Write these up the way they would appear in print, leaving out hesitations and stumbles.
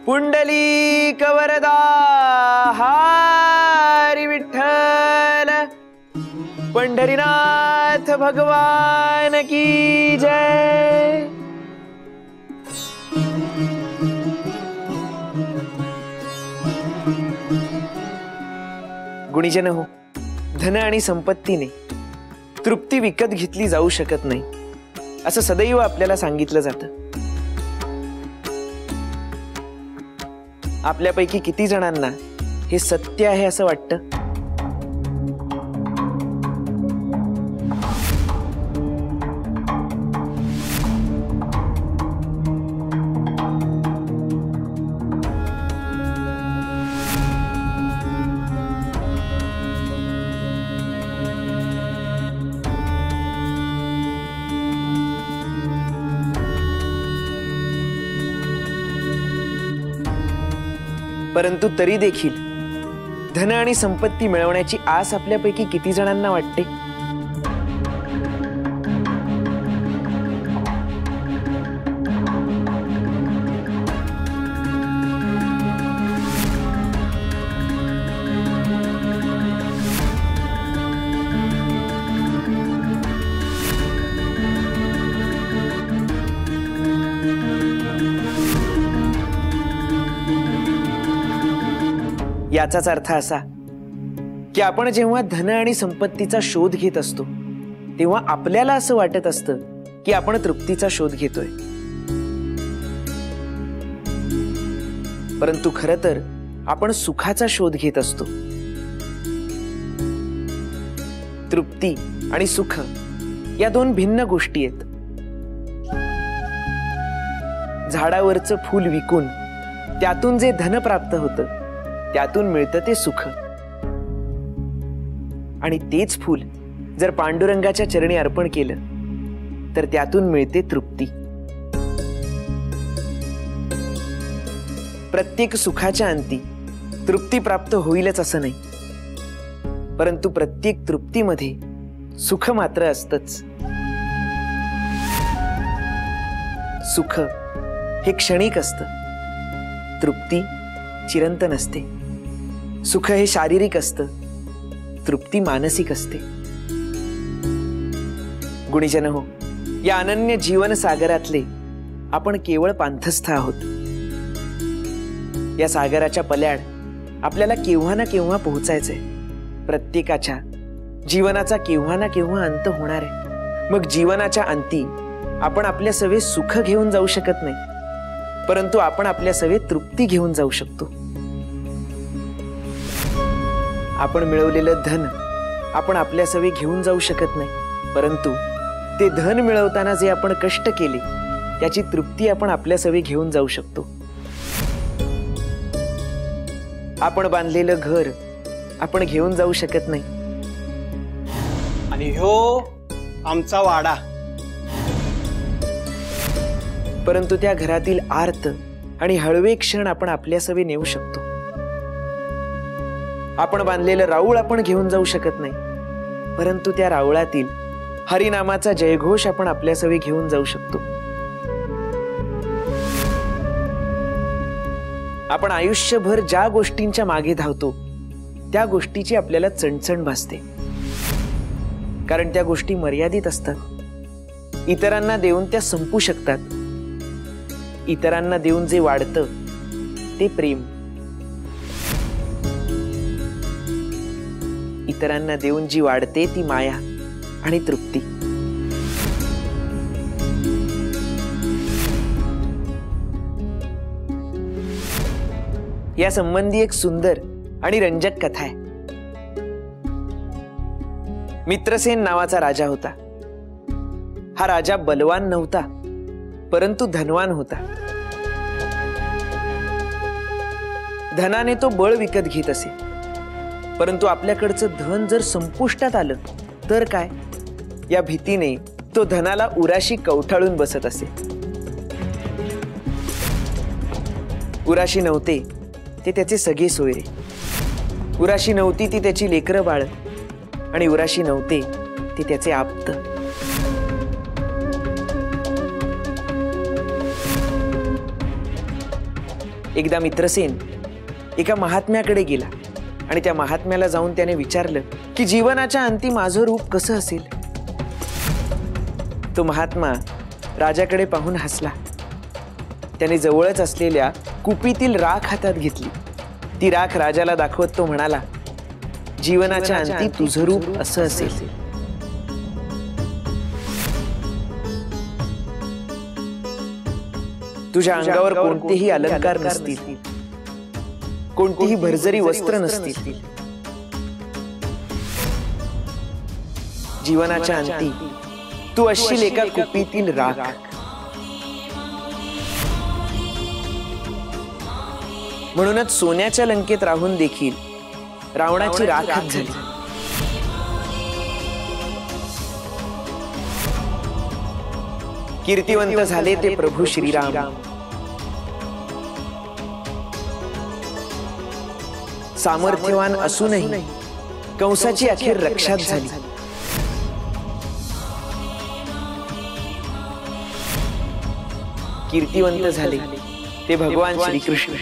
पुंडलिक वरदा हरी विठ्ठल, पंढरीनाथ भगवान की जय। गुणीजन हो, धन आणि संपत्तीने तृप्ती विकत घेतली जाऊ शकत नाही असं सदैव आपल्याला सांगितलं जातं। आपल्यापैकी किती जणांना हे सत्य आहे असं वाटतं? परंतु तरी देखील धन आणि संपत्ती मिळवण्याची आस आपल्यापैकी किती जणांना वाटते? याचाच अर्थ असा की आपण जेव्हा धन आणि संपत्तीचा शोध घेत असतो तेव्हा आपल्याला असं वाटत असतं की आपण तृप्तीचा शोध घेतोय, परंतु खरं तर आपण सुखाचा शोध घेत असतो। तृप्ती आणि सुख या दोन भिन्न गोष्टी आहेत। झाडावरचं फूल विकून त्यातून जे धन प्राप्त होतं त्यातून मिळतं ते सुख, आणि तेच फूल जर पांडुरंगाच्या चरणी अर्पण केलं तर त्यातून मिळते तृप्ती। प्रत्येक सुखाच्या अंती तृप्ती प्राप्त होईलच असं नाही, परंतु प्रत्येक तृप्तीमध्ये सुख मात्र असतंच। सुख हे क्षणिक असतं, तृप्ती चिरंतन असते। सुख हे शारीरिक असतं, तृप्ती मानसिक असते। गुणीजन हो, या अनन्य जीवन सागरातले आपण केवळ पांथस्थ आहोत। या सागराच्या पल्याड आपल्याला केव्हा ना केव्हा पोहोचायचंय। प्रत्येकाच्या जीवनाचा केव्हा ना केव्हा अंत होणार आहे। मग जीवनाच्या अंती आपण आपल्या सवे सुख घेऊन जाऊ शकत नाही, परंतु आपण आपल्या सवे तृप्ती घेऊन जाऊ शकतो। आपण मिळवलेलं धन आपण आपल्या सवे घेऊन जाऊ शकत नाही, परंतु ते धन मिळवताना जे आपण कष्ट केले त्याची तृप्ती आपण आपल्या सवे घेऊन जाऊ शकतो। आपण बांधलेलं घर आपण घेऊन जाऊ शकत नाही, आणि ह्यो आमचा वाडा, परंतु त्या घरातील आर्त आणि हळवे क्षण आपण आपल्या सवे नेऊ शकतो। आपण बांधलेलं राऊळ आपण घेऊन जाऊ शकत नाही, परंतु त्या राऊळातील हरिनामाचा जयघोष आपण आपल्या सवे घेऊन जाऊ शकतो। आपण आयुष्यभर ज्या गोष्टींच्या मागे धावतो त्या गोष्टीची आपल्याला चणचण भासते, कारण त्या गोष्टी मर्यादित असतात। इतरांना देऊन त्या संपू शकतात। इतरांना देऊन जे वाढतं ते प्रेम, इतरांना देऊन जी वाढते ती माया आणि तृप्ती। या संबंधी एक सुंदर आणि रंजक कथा आहे। मित्रसेन नावाचा राजा होता। हा राजा बलवान नव्हता, परंतु धनवान होता। धनाने तो बळ विकत घेत असे, परंतु आपल्याकडचं धन जर संपुष्टात आलं तर काय, या भीतीने तो धनाला उराशी कवठाळून बसत असे। उराशी नव्हते ते त्याचे सगळे सोयरे, उराशी नव्हती ती त्याची लेकरं बाळ, आणि उराशी नव्हते ते त्याचे आप्त। एकदा मित्रसेन एका महात्म्याकडे गेला आणि त्या महात्म्याला जाऊन त्याने विचारलं की जीवनाच्या अंती माझं रूप कसं असेल. तो महात्मा राजाकडे पाहून हसला. त्याने जवळच असलेल्या कुपीतील राख हातात घेतली. ती राख राजाला दाखवत तो म्हणाला, जीवनाच्या अंती तुझं रूप असं असेल. तुझ्या अंगावर कोणतेही अलंकार नसतील, कोणतीही भरजरी वस्त्र नसतील. जीवनाच्या अंती तू असशील एका कुपीतील राख. म्हणूनच सोन्याच्या लंकेत राहून देखील रावणाची राखच झाली. कीर्तिवंत झाले ते प्रभू श्रीराम. सामर्थ्यवान असूनही कंसाची अखेर रक्षाच झाली. कीर्तिवंत झाले ते भगवान श्रीकृष्ण.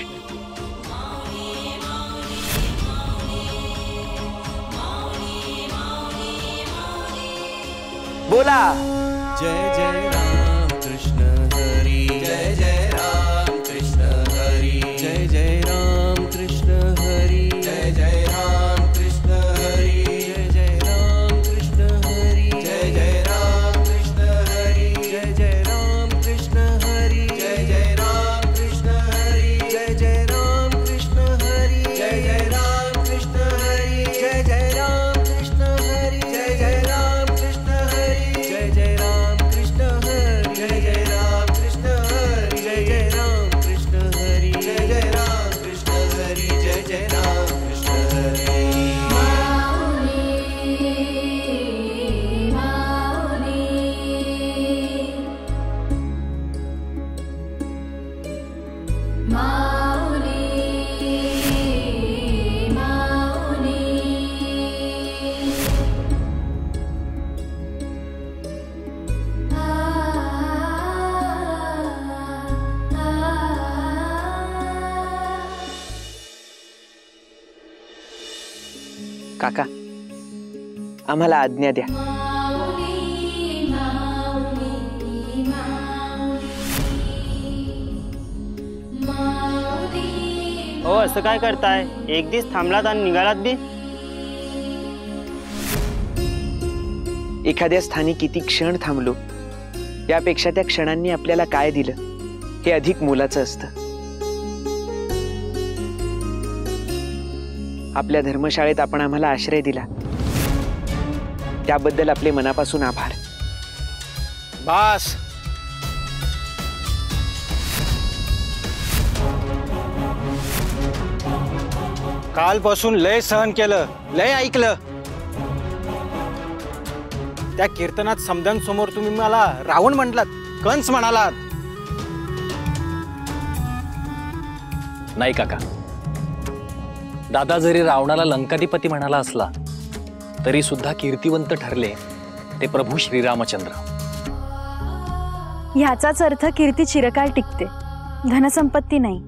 बोला जय जय राम कृष्ण हरी, जय जय राम कृष्ण हरी, जय जय राम कृष्ण हरी, जय जय राम कृष्ण हरी, जय जय राम कृष्ण हरी, जय जय राम कृष्ण हरी, जय जय राम कृष्ण हरी, जय जय राम कृष्ण हरी, जय जय राम कृष्ण हरी, जय जय राम कृष्ण हरी, जय जय राम कृष्ण हरी, जय जय राम कृष्ण हरी, जय जय राम कृष्ण हरी, जय जय राम कृष्ण हरी, जय जय राम कृष्ण हरी, जय जय राम कृष्ण हरी, जय जय राम कृष्ण हरी. काका, आम्हाला आज्ञा द्या. हो, असं काय करताय? एक दिवस थांबलात आणि निघालात बी. एखाद्या स्थानी किती क्षण थांबलो यापेक्षा त्या क्षणांनी आपल्याला काय दिलं हे अधिक मोलाचं असतं. आपल्या धर्मशाळेत आपण आम्हाला आश्रय दिला त्याबद्दल आपले मनापासून आभार. बास. कालपासून लय सहन केलं, लय ऐकलं. त्या कीर्तनात समद्यांसमोर तुम्ही मला रावण म्हटलात, कंस म्हणालात. नाही काका, दादा जरी रावणाला लंकाधिपती म्हणाला असला तरी सुद्धा कीर्तिवंत ठरले ते प्रभू श्रीरामचंद्र. ह्याचाच अर्थ कीर्ती चिरकाळ टिकते, धनसंपत्ती नाही.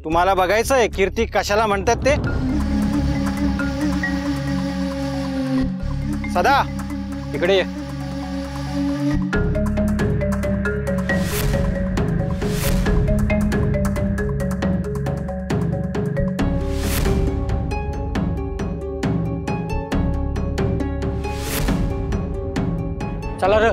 तुम्हाला बघायचंय कीर्ती कशाला म्हणतात ते. सदा इकडे ये. चला रे.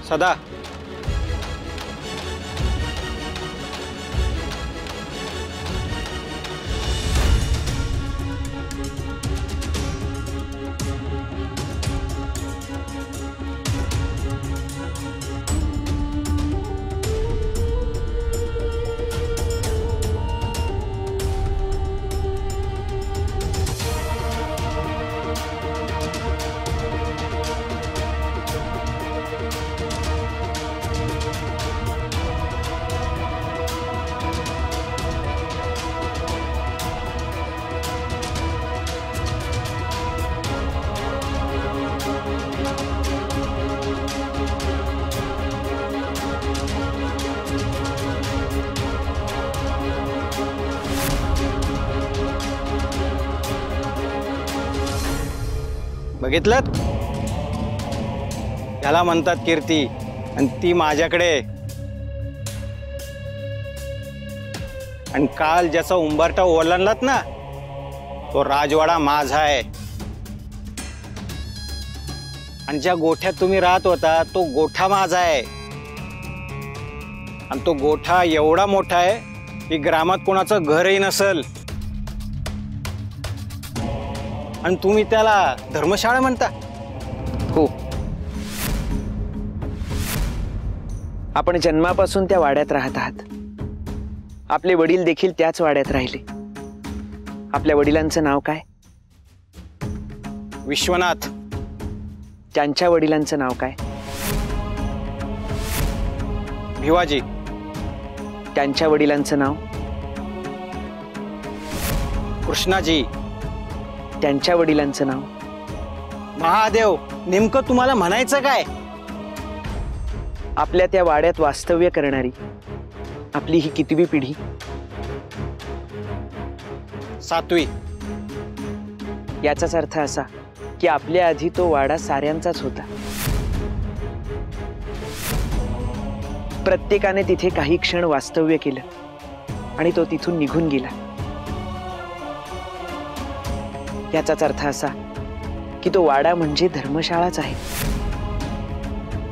सदा बघितलं, याला म्हणतात कीर्ती, आणि ती माझ्याकडे. आणि काल ज्याचा उंबरठा ओलांडलात ना, तो राजवाडा माझा आहे. आणि ज्या गोठ्यात तुम्ही राहत होता तो गोठा माझा आहे. आणि तो गोठा एवढा मोठा आहे की ग्रामात कोणाचं घरही नसल. आणि तुम्ही त्याला धर्मशाळा म्हणता? हो, आपण जन्मापासून त्या वाड्यात राहत आहात. आपले वडील देखील त्याच वाड्यात राहिले. आपल्या वडिलांचं नाव काय? विश्वनाथ. त्यांच्या वडिलांचं नाव काय? भिवाजी. त्यांच्या वडिलांचं नाव? कृष्णाजी. त्यांच्या वडिलांचं नाव? महादेव. नेमकं तुम्हाला म्हणायचं काय? आपल्या त्या वाड्यात वास्तव्य करणारी आपली ही कितवी पिढी? 7वी. याचाच अर्थ असा की आपल्या आधी तो वाडा साऱ्यांचाच होता. प्रत्येकाने तिथे काही क्षण वास्तव्य केलं आणि तो तिथून निघून गेला. याचाच अर्थ असा की तो वाडा म्हणजे धर्मशाळाच आहे.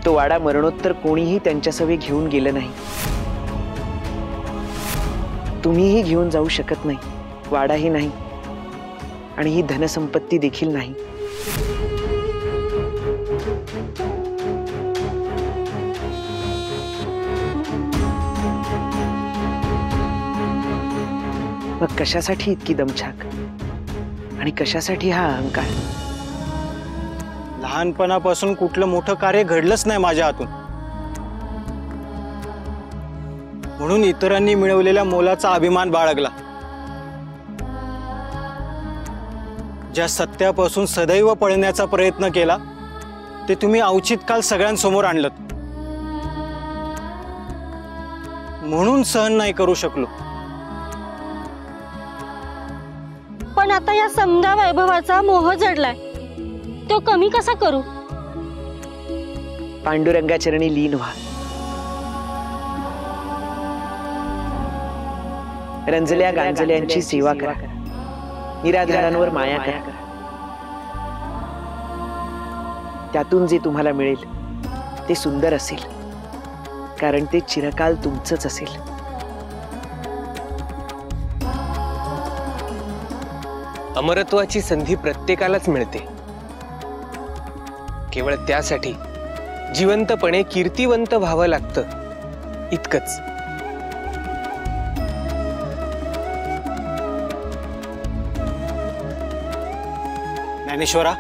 तो वाडा मरणोत्तर कोणीही त्यांच्यासवे घेऊन गेलं नाही. तुम्हीही घेऊन जाऊ शकत नाही, वाडाही नाही, आणि ही धनसंपत्ती देखील नाही. मग कशासाठी इतकी दमछाक आणि कशासाठी हा अहंकार? लहानपणापासून कुठलं मोठं कार्य घडलंच नाही माझ्या हातून, म्हणून इतरांनी मिळवलेल्या मोलाचा अभिमान बाळगला. ज्या सत्यापासून सदैव पळण्याचा प्रयत्न केला ते तुम्ही औचित काल सगळ्यांसमोर आणलं, म्हणून सहन नाही करू शकलो. पण आता या समदा वैभवाचा मोह जडलाय, तो कमी कसा करू? पांडुरंगाचरणी लीन व्हा. रंजल्या गांजल्यांची सेवा करा. निराधारांवर माया करा. त्यातून जे तुम्हाला मिळेल ते सुंदर असेल, कारण ते चिरकाल तुमचंच असेल. अमरत्वाची संधी प्रत्येकालाच मिळते. केवळ त्यासाठी जिवंतपणे कीर्तिवंत व्हावं लागतं, इतकंच. ज्ञानेश्वरा,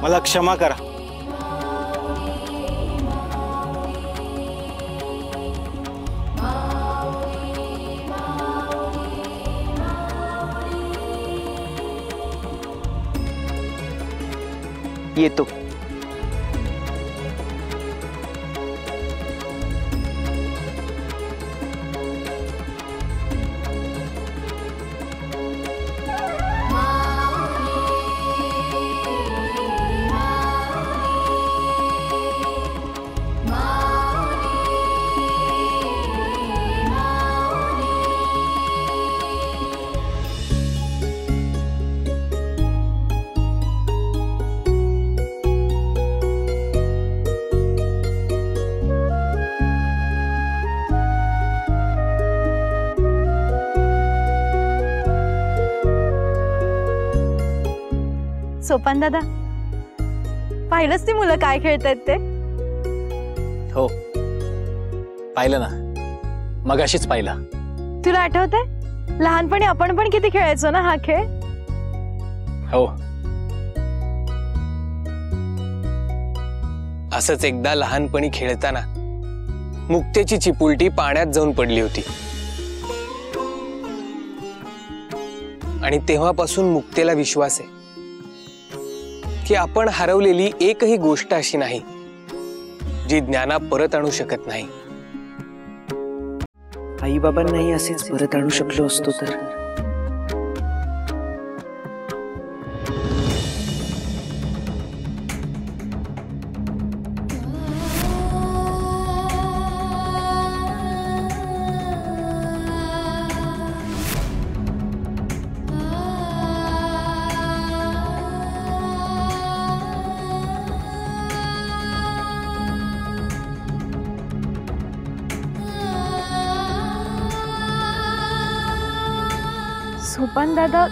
मला क्षमा करा. येतो. सोपान दादा, पाहिलंच ती मुलं काय खेळतायत ते? हो पाहिलं ना, मगाशीच पाहिलं. तुला आठवतंय लहानपणी आपण पण किती खेळायचो ना हा खेळ? हो. असंच एकदा लहानपणी खेळताना मुक्तेची चिपुलटी पाण्यात जाऊन पडली होती आणि तेव्हापासून मुक्तेला विश्वास आहे की आपण हरवलेली एकही गोष्ट अशी नाही जी ज्ञाना परत आणू शकत नाही. आई बाबांनाही असेच परत आणू शकलो असतो तर. सोपान दादा,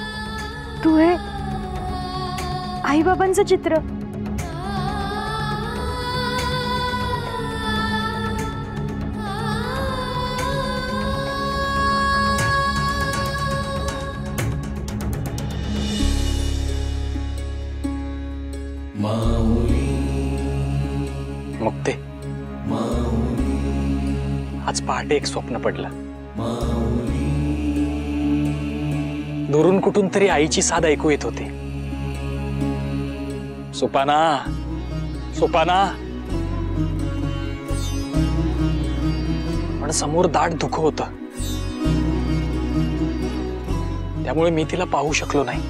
तू हे आई बाबांचं चित्र. मुक्ते, आज पहाटे एक स्वप्न पडलं. दुरून कुठून तरी आईची साद ऐकू येत होती. सोपाना, सोपाना. पण समोर दाट धुकं होतं, त्यामुळे मी तिला पाहू शकलो नाही.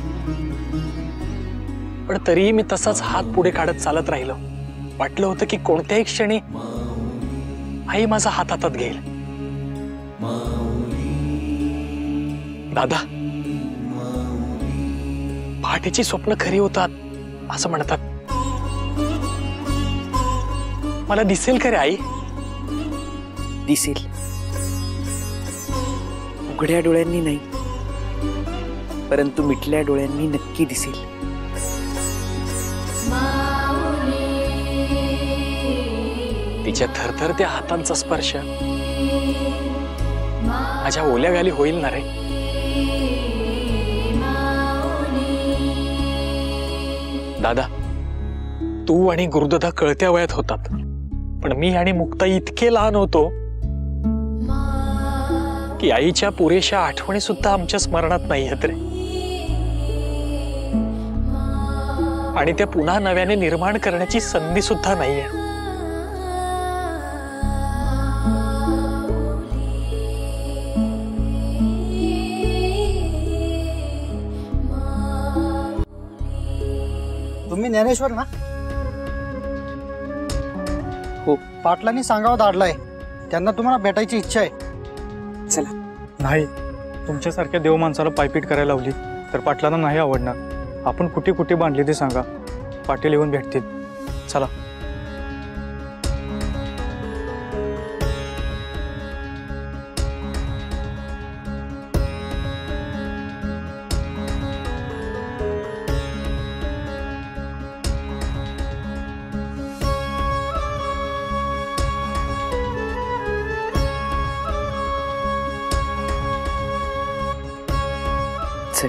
पण तरीही मी तसाच हात पुढे काढत चालत राहिलो. वाटलं होतं की कोणत्याही क्षणी आई माझा हात हातात घेईल. दादा, पहाटेची स्वप्न खरी होतात असं म्हणतात. मला दिसेल का रे आई? दिसेल, उघड्या डोळ्यांनी नाही, परंतु मिटल्या डोळ्यांनी नक्की दिसेल. तिच्या थरथरत्या हातांचा स्पर्श माझ्या ओल्या गाली होईल ना रे? दादा, तू आणि गुरुदादा कळत्या वयात होतात, पण मी आणि मुक्ता इतके लहान होतो की आईच्या पुरेशा आठवणी सुद्धा आमच्या स्मरणात नाही आहेत रे. आणि त्या पुन्हा नव्याने निर्माण करण्याची संधी सुद्धा नाहीये. तुम्ही ज्ञानेश्वर ना? हो. पाटलांनी सांगावं धाडलाय, त्यांना तुम्हाला भेटायची इच्छा आहे. चला. नाही, तुमच्यासारख्या देव माणसाला पायपीट करायला लावली तर पाटलांना नाही आवडणार. आपण कुठे कुठे बांधली ते सांगा, पाटील येऊन भेटतील. चला. चल.